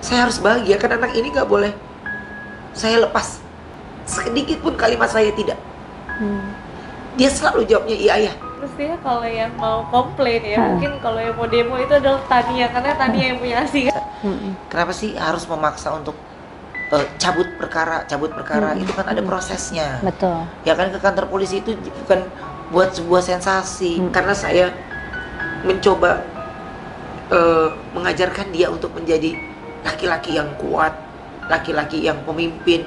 Saya harus bahagia, kan anak ini nggak boleh saya lepas sedikit pun kalimat saya tidak. Dia selalu jawabnya iya ayah. Mestinya kalau yang mau komplain ya, mungkin kalau yang mau demo itu adalah Tania, karena Tania yang punya ASI kan. Kenapa sih harus memaksa untuk cabut perkara? Itu kan ada prosesnya. Betul. Ya kan, ke kantor polisi itu bukan buat sebuah sensasi. Karena saya mencoba mengajarkan dia untuk menjadi laki-laki yang kuat, laki-laki yang pemimpin.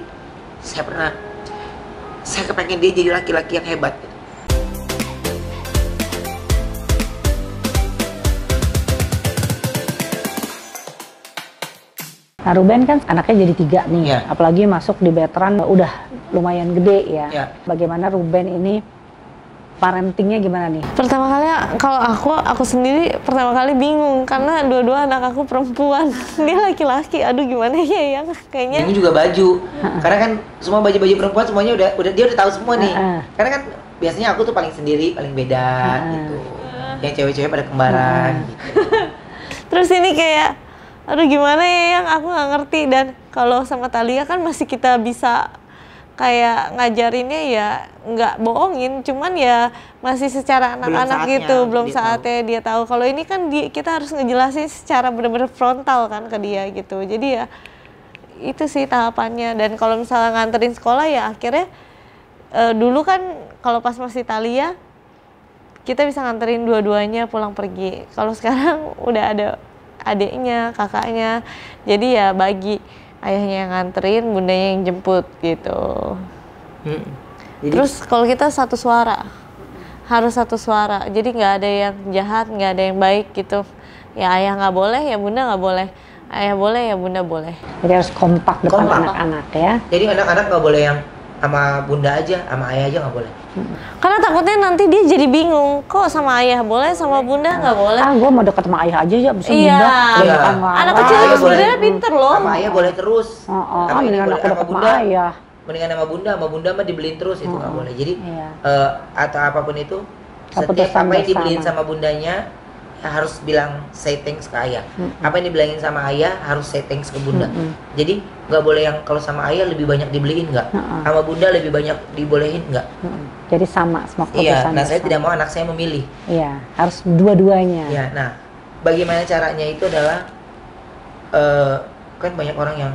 Saya kepengen dia jadi laki-laki yang hebat. Nah, Ruben kan anaknya jadi 3 nih, Ya. apalagi masuk di veteran udah lumayan gede ya. Ya. Bagaimana Ruben ini parentingnya gimana nih? Pertama kali kalau aku sendiri pertama kali bingung karena dua-dua anak aku perempuan. Dia laki-laki. Aduh gimana ya yang kayaknya. Ini juga baju. Karena kan semua baju-baju perempuan semuanya dia udah tahu semua nih. Karena kan biasanya aku tuh paling sendiri, paling beda gitu. Yang cewek-cewek pada kembaran gitu. Terus ini kayak aduh gimana ya yang aku nggak ngerti. Dan kalau sama Thalia kan masih kita bisa kayak ngajarinnya ya nggak bohongin, cuman ya masih secara anak-anak gitu, belum saatnya dia tahu. Kalau ini kan kita harus ngejelasin secara benar-benar frontal kan ke dia gitu. Jadi ya itu sih tahapannya. Dan kalau misalnya nganterin sekolah ya akhirnya dulu kan kalau pas masih Thalia kita bisa nganterin dua-duanya pulang pergi. Kalau sekarang udah ada adiknya, kakaknya, jadi ya bagi. Ayahnya yang nganterin, bundanya yang jemput gitu. Jadi, terus kalau kita satu suara, harus satu suara. Jadi nggak ada yang jahat, nggak ada yang baik gitu. Ya ayah nggak boleh, ya bunda nggak boleh. Ayah boleh, ya bunda boleh. Jadi harus kompak depan anak-anak ya. Jadi anak-anak nggak boleh yang sama bunda aja, sama ayah aja nggak boleh. Karena takutnya nanti dia jadi bingung, kok sama ayah boleh, sama bunda nggak boleh. Gue mau deket sama ayah aja ya, bisa Iya. bunda. Anak kecil itu sebenarnya pinter loh. Sama ayah boleh terus. Sama ini boleh sama bunda. Mendingan sama bunda mah dibeliin terus, itu nggak boleh. Jadi atau apapun itu, setiap apa yang dibeliin sama bundanya harus bilang say thanks ke ayah. Apa yang dibilangin sama ayah harus say thanks ke bunda. Jadi nggak boleh yang kalau sama ayah lebih banyak dibeliin nggak, sama bunda lebih banyak dibolehin nggak. Jadi sama semua keputusan. Iya. Nah saya tidak mau anak saya memilih. Iya, harus dua-duanya. Iya. Nah bagaimana caranya itu adalah kan banyak orang yang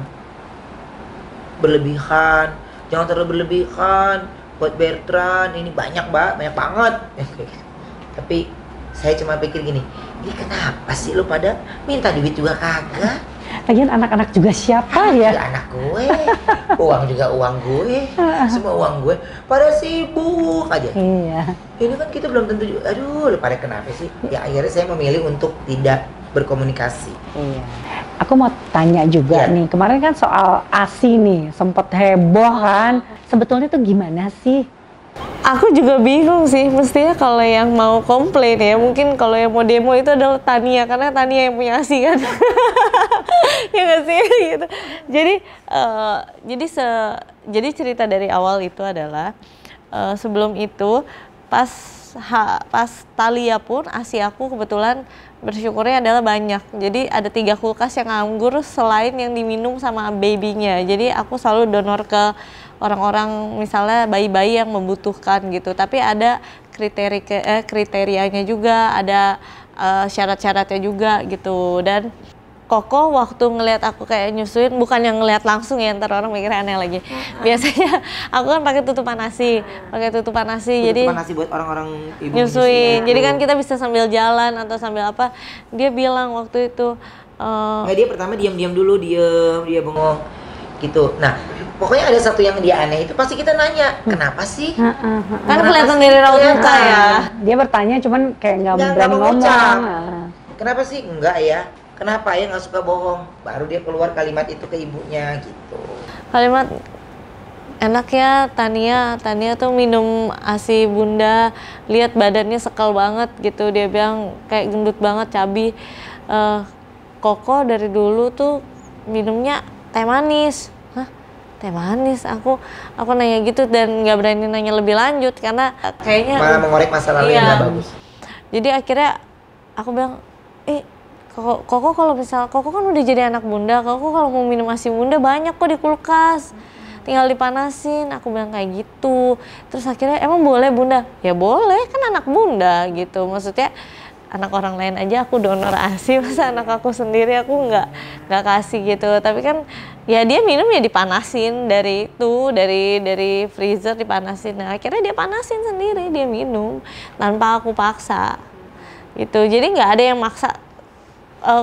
berlebihan. Jangan terlalu berlebihan buat Bertrand, ini banyak banget. Tapi saya cuma pikir gini, ini kenapa sih lu pada minta duit juga kagak? Lagian anak-anak juga siapa ya? Anak gue, uang juga uang gue, semua uang gue, pada sibuk aja. Iya. Ini kan kita belum tentu, aduh, lu pada kenapa sih? Ya akhirnya saya memilih untuk tidak berkomunikasi. Iya. Aku mau tanya juga nih, kemarin kan soal ASI nih, sempet heboh kan. Sebetulnya tuh gimana sih? Aku juga bingung sih, mestinya kalau yang mau komplain ya, mungkin kalau yang mau demo itu adalah Tania, karena Tania yang punya ASI kan. Ya nggak sih gitu. Jadi cerita dari awal itu adalah sebelum itu pas Thalia pun ASI aku kebetulan bersyukurnya adalah banyak. Jadi ada 3 kulkas yang nganggur selain yang diminum sama babynya. Jadi aku selalu donor ke orang-orang misalnya bayi-bayi yang membutuhkan gitu. Tapi ada kriterianya juga, ada syarat-syaratnya juga gitu. Dan Koko waktu ngelihat aku kayak nyusuin, bukan yang ngelihat langsung ya, ntar orang mikirnya aneh lagi. Biasanya aku kan pakai tutupan nasi, jadi Tutupan nasi buat orang-orang ibu nyusuin. Jadi kan kita bisa sambil jalan atau sambil apa. Dia bilang waktu itu dia pertama diam-diam dulu, dia bengong gitu. Nah, pokoknya ada satu yang dia aneh itu pasti kita nanya, kenapa sih? Kan kelihatan dari raut muka ya. Dia bertanya cuman kayak nggak berani mau ngomong. Kenapa sih? Enggak ya. Kenapa ya nggak suka bohong? Baru dia keluar kalimat itu ke ibunya gitu. Kalimat enak ya Tania tuh minum ASI bunda, lihat badannya sekal banget gitu. Dia bilang kayak gendut banget, cabi. Koko dari dulu tuh minumnya teh manis. Hah? Teh manis? Aku nanya gitu dan nggak berani nanya lebih lanjut karena kayaknya malah mengorek masa lalu yang nggak bagus. Jadi akhirnya aku bilang, Koko kalau misal Koko kan udah jadi anak bunda, Koko kalau mau minum ASI bunda banyak kok di kulkas, tinggal dipanasin. Aku bilang kayak gitu. Terus akhirnya emang boleh bunda? Ya boleh, kan anak bunda gitu. Maksudnya anak orang lain aja aku donor ASI, masa anak aku sendiri aku nggak kasih gitu. Tapi kan ya dia minum ya dipanasin dari freezer dipanasin. Nah akhirnya dia panasin sendiri, dia minum tanpa aku paksa gitu. Jadi nggak ada yang maksa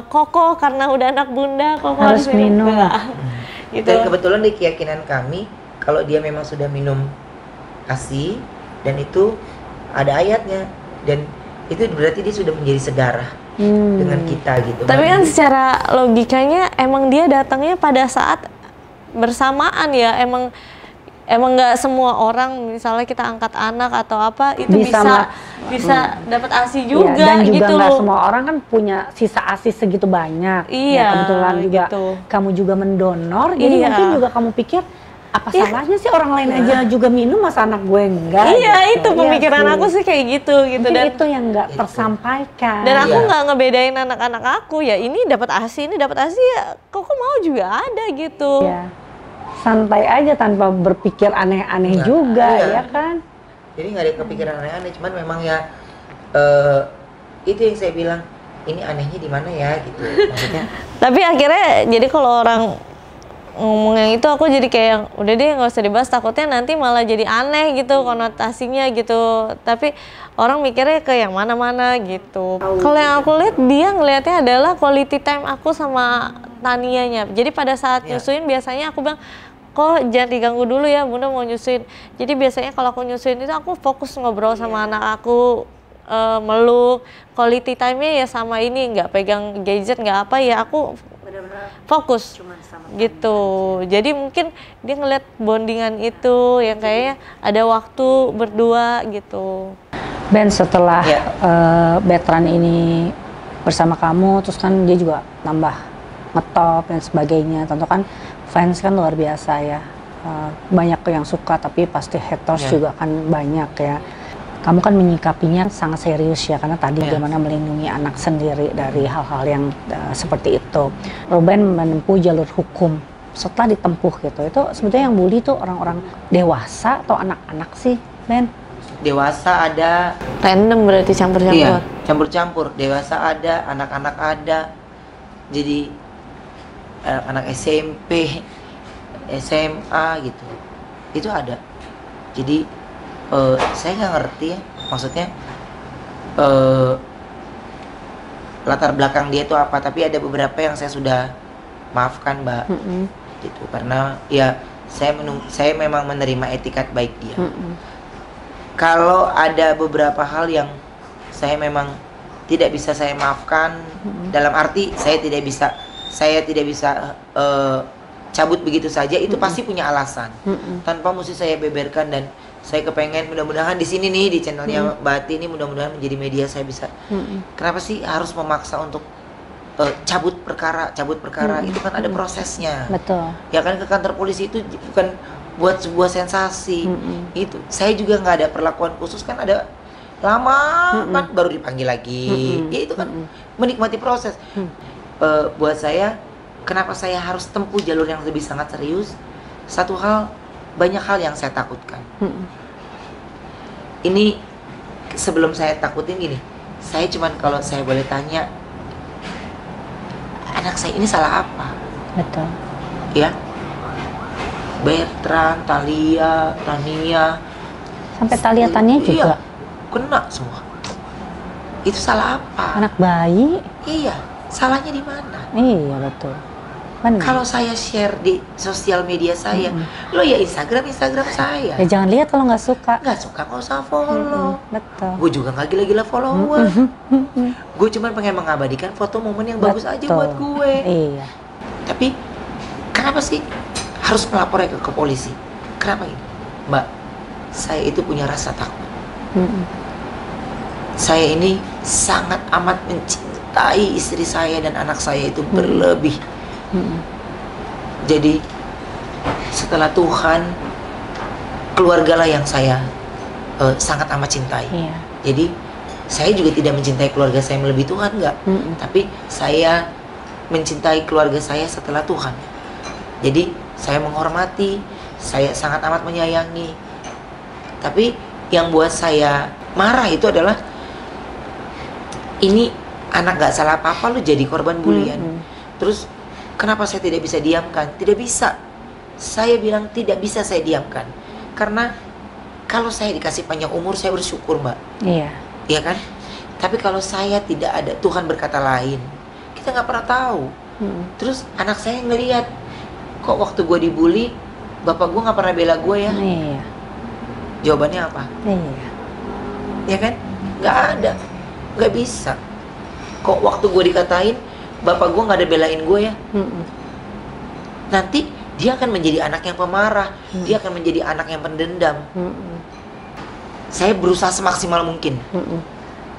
Koko karena udah anak bunda Koko harus minum. Gitu. Dan kebetulan di keyakinan kami kalau dia memang sudah minum ASI dan itu ada ayatnya dan itu berarti dia sudah menjadi sedarah dengan kita gitu. Tapi kan secara logikanya emang dia datangnya pada saat bersamaan ya, emang nggak semua orang misalnya kita angkat anak atau apa itu bisa dapat ASI juga dan juga gitu. nggak semua orang kan punya sisa ASI segitu banyak. Iya, ya, kebetulan juga gitu. Kamu juga mendonor, jadi mungkin juga kamu pikir apa salahnya sih orang lain aja juga minum, masa anak gue enggak? Iya gitu. Itu pemikiran sih. aku sih kayak gitu. Dan itu yang nggak tersampaikan. Dan aku nggak ngebedain anak-anak aku ya ini dapat ASI ya Koko mau juga ada gitu. Iya. Santai aja tanpa berpikir aneh-aneh juga ya kan. Jadi nggak ada kepikiran aneh-aneh, cuman memang ya itu yang saya bilang ini anehnya di mana ya gitu maksudnya. Tapi akhirnya jadi kalau orang ngomong yang itu aku jadi kayak udah deh nggak usah dibahas, takutnya nanti malah jadi aneh gitu konotasinya gitu. Tapi orang mikirnya ke yang mana-mana gitu. Kalau yang aku lihat dia ngelihatnya adalah quality time aku sama Tanianya. Jadi pada saat nyusuin biasanya aku bilang kok jangan diganggu dulu ya bunda mau nyusuin. Jadi biasanya kalau aku nyusuin itu aku fokus ngobrol sama anak aku, meluk, quality time-nya ya sama ini, nggak pegang gadget nggak apa ya, aku fokus gitu. Jadi mungkin dia ngeliat bondingan itu yang kayaknya ada waktu berdua gitu. Ben, setelah Bertrand ini bersama kamu, terus kan dia juga nambah ngetop dan sebagainya, tentu kan fans kan luar biasa ya, banyak yang suka tapi pasti haters juga kan banyak ya. Kamu kan menyikapinya sangat serius ya, karena tadi bagaimana melindungi anak sendiri dari hal-hal yang seperti itu. Ruben menempuh jalur hukum. Setelah ditempuh gitu, itu sebetulnya yang bully tuh orang-orang dewasa atau anak-anak sih, Ben? Dewasa ada. Random berarti campur-campur. Iya, campur-campur. Dewasa ada, anak-anak ada. Jadi anak SMP, SMA gitu, itu ada. Jadi saya nggak ngerti ya, maksudnya latar belakang dia itu apa. Tapi ada beberapa yang saya sudah maafkan Mbak, gitu. Karena ya saya memang menerima etikat baik dia. Kalau ada beberapa hal yang saya memang tidak bisa saya maafkan, dalam arti saya tidak bisa cabut begitu saja, itu pasti punya alasan. Tanpa mesti saya beberkan, dan saya kepengen mudah-mudahan di sini nih di channelnya Mbak Ati ini mudah-mudahan menjadi media saya bisa. Kenapa sih harus memaksa untuk cabut perkara? Itu kan ada prosesnya. Betul. Ya kan, ke kantor polisi itu bukan buat sebuah sensasi. Itu saya juga nggak ada perlakuan khusus, kan ada lama kan baru dipanggil lagi. Ya itu kan menikmati proses. Buat saya, kenapa saya harus tempuh jalur yang lebih sangat serius? Satu hal, banyak hal yang saya takutkan. Ini sebelum saya takutin gini, saya cuman kalau saya boleh tanya, anak saya ini salah apa? Betul. Ya, Bertrand, Thalia, Tania, sampai Thalia Tania juga kena semua. Itu salah apa? Anak bayi. Iya, salahnya di mana? Iya betul. Benar. Kalau saya share di sosial media saya, lo ya Instagram saya. Ya jangan lihat kalau nggak suka. Nggak suka nggak usah follow. Betul. Gue juga nggak gila-gila follower. Gue cuma pengen mengabadikan foto momen yang bagus aja buat gue. Iya. Tapi kenapa sih harus melapornya ke polisi? Kenapa ini, Mbak? Saya itu punya rasa takut. Saya ini sangat amat mencintai istri saya dan anak saya itu berlebih. Jadi setelah Tuhan, keluargalah yang saya sangat amat cintai. Iya. Jadi Saya juga tidak mencintai keluarga saya melebihi Tuhan, enggak. Tapi saya mencintai keluarga saya setelah Tuhan. Jadi saya menghormati, saya sangat amat menyayangi. Tapi yang buat saya marah itu adalah, ini anak gak salah apa-apa lu jadi korban bulian. Terus kenapa saya tidak bisa diamkan? Tidak bisa. Saya bilang tidak bisa saya diamkan. Karena kalau saya dikasih panjang umur, saya bersyukur, Mbak. Iya. Iya kan? Tapi kalau saya tidak ada, Tuhan berkata lain, kita nggak pernah tahu. Terus anak saya ngelihat, kok waktu gue dibully, bapak gue nggak pernah bela gue ya? Iya. Jawabannya apa? Iya. Ya kan? Nggak ada, nggak bisa. Kok waktu gue dikatain, bapak gue nggak ada belain gue ya? Nanti dia akan menjadi anak yang pemarah, dia akan menjadi anak yang pendendam. Saya berusaha semaksimal mungkin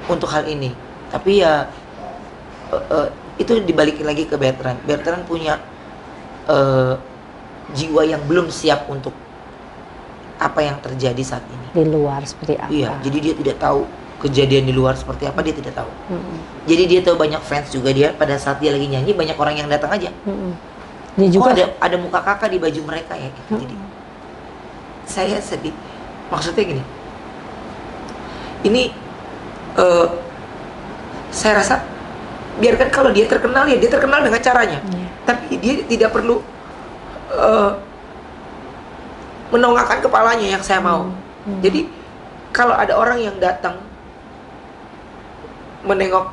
untuk hal ini, tapi ya itu dibalikin lagi ke Bertrand. Bertrand punya jiwa yang belum siap untuk apa yang terjadi saat ini. Di luar seperti apa? Iya, jadi dia tidak tahu kejadian di luar seperti apa, dia tidak tahu. Jadi dia tahu banyak fans juga, dia pada saat dia lagi nyanyi banyak orang yang datang aja. Dia juga ada muka kakak di baju mereka ya gitu. Jadi saya sedih. Maksudnya gini, ini saya rasa biarkan kalau dia terkenal ya dia terkenal dengan caranya. Tapi dia tidak perlu menongakkan kepalanya yang saya mau. Jadi kalau ada orang yang datang menengok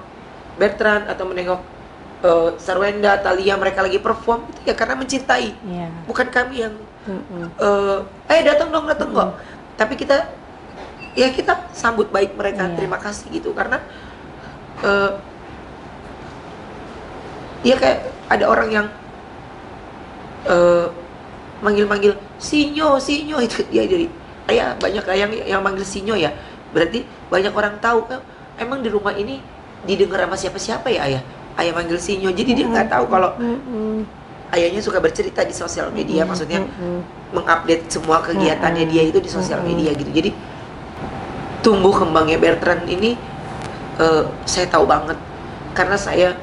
Bertrand atau menengok Sarwenda, Thalia, mereka lagi perform itu ya karena mencintai. Bukan kami yang datang dong kok. Tapi kita sambut baik mereka, terima kasih gitu, karena kayak ada orang yang manggil-manggil Sinyo itu dia jadi banyak yang manggil Sinyo ya, berarti banyak orang tahu emang di rumah ini didengar sama siapa-siapa ya ayah manggil Sinyo. Jadi dia nggak tahu kalau ayahnya suka bercerita di sosial media, maksudnya mengupdate semua kegiatannya dia itu di sosial media gitu. Jadi tumbuh kembangnya Bertrand ini saya tahu banget, karena saya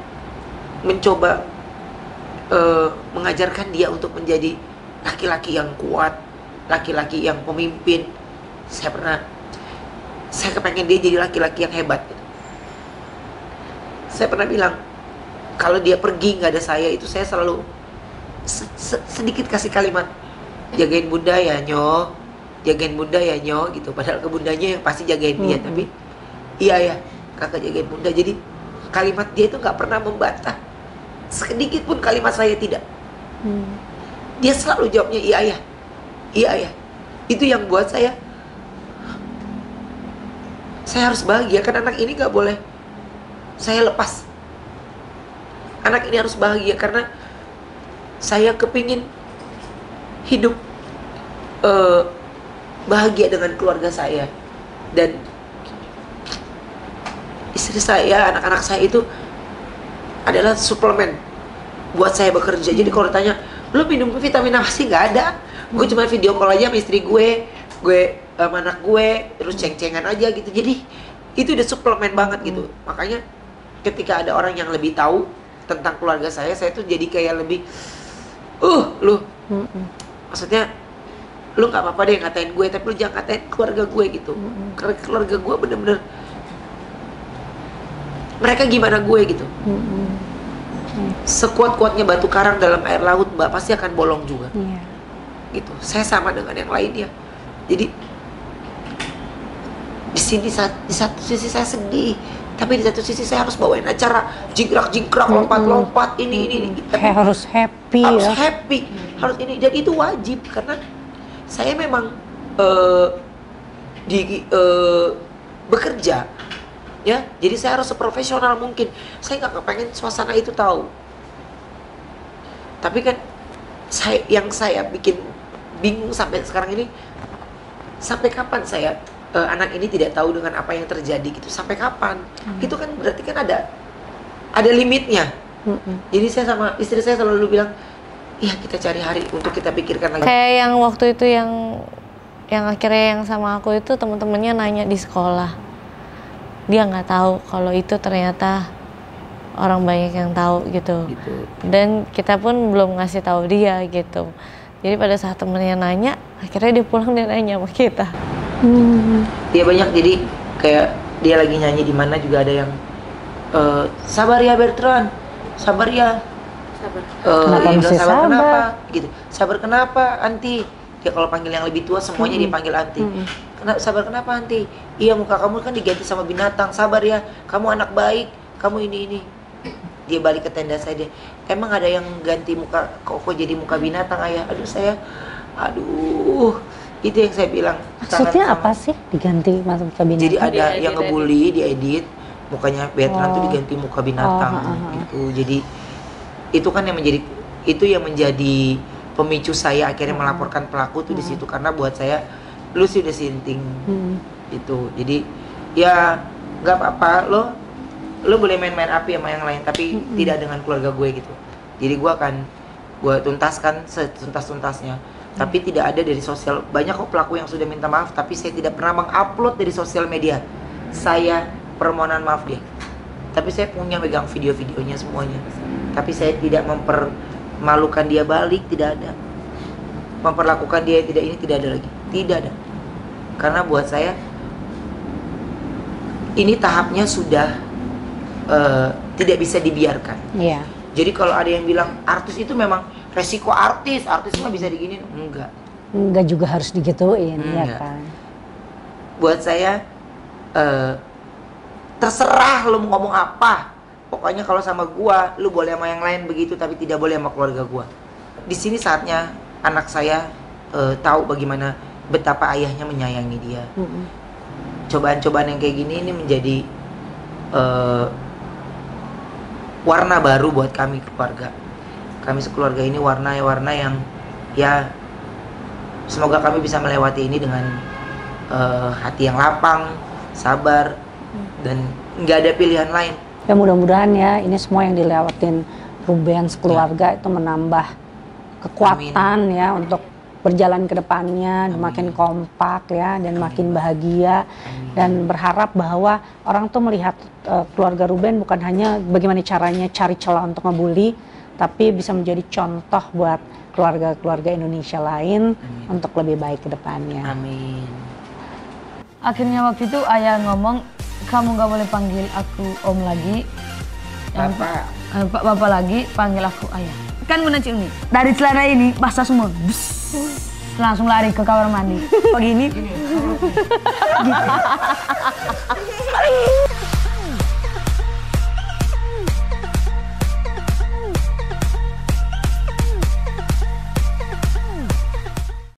mencoba mengajarkan dia untuk menjadi laki-laki yang kuat, laki-laki yang pemimpin. Saya kepengen dia jadi laki-laki yang hebat gitu. Saya pernah bilang, kalau dia pergi nggak ada saya, itu saya selalu sedikit kasih kalimat, jagain bunda ya Nyo, jagain bunda ya Nyo gitu. Padahal ke bundanya yang pasti jagain dia, tapi iya ya kakak jagain bunda. Jadi kalimat dia itu nggak pernah membantah sedikit pun kalimat saya tidak. Dia selalu jawabnya iya ya. Itu yang buat saya harus bahagia, kan anak ini nggak boleh saya lepas. Anak ini harus bahagia karena saya kepingin hidup bahagia dengan keluarga saya, dan istri saya, anak-anak saya itu adalah suplemen buat saya bekerja. Jadi kalau ditanya, lu minum vitamin apa sih? Nggak ada. Gue cuma video call aja sama istri gue sama anak gue, terus ceng-cengan aja gitu. Jadi itu udah suplemen banget gitu. Makanya ketika ada orang yang lebih tahu tentang keluarga saya tuh jadi kayak lebih maksudnya lu nggak apa-apa deh ngatain gue, tapi lu jangan ngatain keluarga gue gitu. Karena keluarga gue bener-bener mereka gimana gue gitu. Sekuat-kuatnya batu karang dalam air laut, Mbak, pasti akan bolong juga. Gitu. Saya sama dengan yang lainnya. Jadi di sini di satu sisi saya sedih, tapi di satu sisi saya harus bawain acara jingkrak-jingkrak, lompat-lompat, ini. Harus happy, harus ini, dan itu wajib karena saya memang bekerja, ya. Jadi saya harus seprofesional mungkin. Saya nggak kepengen suasana itu tahu. Tapi kan yang saya bikin bingung sampai sekarang ini, sampai kapan saya anak ini tidak tahu dengan apa yang terjadi gitu, sampai kapan? Itu kan berarti kan ada limitnya. Jadi saya sama istri saya selalu bilang, iya kita cari hari untuk kita pikirkan lagi. Kayak yang waktu itu yang akhirnya yang sama aku itu teman-temannya nanya di sekolah, dia nggak tahu kalau itu ternyata orang banyak yang tahu gitu. Dan kita pun belum ngasih tahu dia gitu. Jadi pada saat temennya nanya, akhirnya dia pulang dan nanya sama kita. Dia banyak, jadi kayak dia lagi nyanyi di mana juga ada yang sabar ya Bertrand, sabar ya. Kenapa mesti sabar? Kenapa? Gitu. Sabar kenapa, Anti? Dia kalau panggil yang lebih tua semuanya dipanggil Anti. Sabar kenapa, Anti? Iya, muka kamu kan diganti sama binatang. Sabar ya, kamu anak baik, kamu ini. Dia balik ke tenda saya, dia, emang ada yang ganti muka kok jadi muka binatang, Ayah? Aduh, itu yang saya bilang. Maksudnya apa sih diganti muka binatang? Jadi ada yang ngebully, diedit mukanya Bertrand tuh diganti muka binatang gitu. Jadi itu kan yang menjadi pemicu saya akhirnya melaporkan pelaku tuh di situ, karena buat saya lu sih udah sinting itu. Jadi ya nggak apa-apa, lo boleh main-main api sama yang lain, tapi tidak dengan keluarga gue gitu. Jadi gue tuntaskan setuntas-tuntasnya. Tapi tidak ada dari sosial, banyak kok pelaku yang sudah minta maaf, tapi saya tidak pernah mengupload dari sosial media saya permohonan maaf dia. Tapi saya punya megang video-videonya semuanya. Tapi saya tidak mempermalukan dia balik, tidak ada. Memperlakukan dia tidak ada lagi, tidak ada. Karena buat saya ini tahapnya sudah tidak bisa dibiarkan. Jadi kalau ada yang bilang artis itu memang resiko artis mah bisa diginin, enggak juga harus digituin, ya kan. Buat saya terserah lu mau ngomong apa, pokoknya kalau sama gua lu boleh sama yang lain begitu, tapi tidak boleh sama keluarga gua. Di sini saatnya anak saya tahu bagaimana betapa ayahnya menyayangi dia. Cobaan-cobaan yang kayak gini ini menjadi warna baru buat kami keluarga. Kami sekeluarga ini warna yang ya semoga kami bisa melewati ini dengan hati yang lapang, sabar, dan nggak ada pilihan lain. Ya mudah-mudahan ya ini semua yang dilewatin Ruben sekeluarga itu menambah kekuatan ya untuk berjalan ke depannya, makin kompak ya, dan makin bahagia. Dan berharap bahwa orang tuh melihat keluarga Ruben bukan hanya bagaimana caranya cari celah untuk ngebully, tapi bisa menjadi contoh buat keluarga-keluarga Indonesia lain untuk lebih baik ke depannya. Amin. Akhirnya waktu itu ayah ngomong, kamu gak boleh panggil aku om lagi, bapak lagi, panggil aku ayah. Kan Bunda Ciumi, dari celana ini basah semua, langsung lari ke kamar mandi. Begini. Gitu.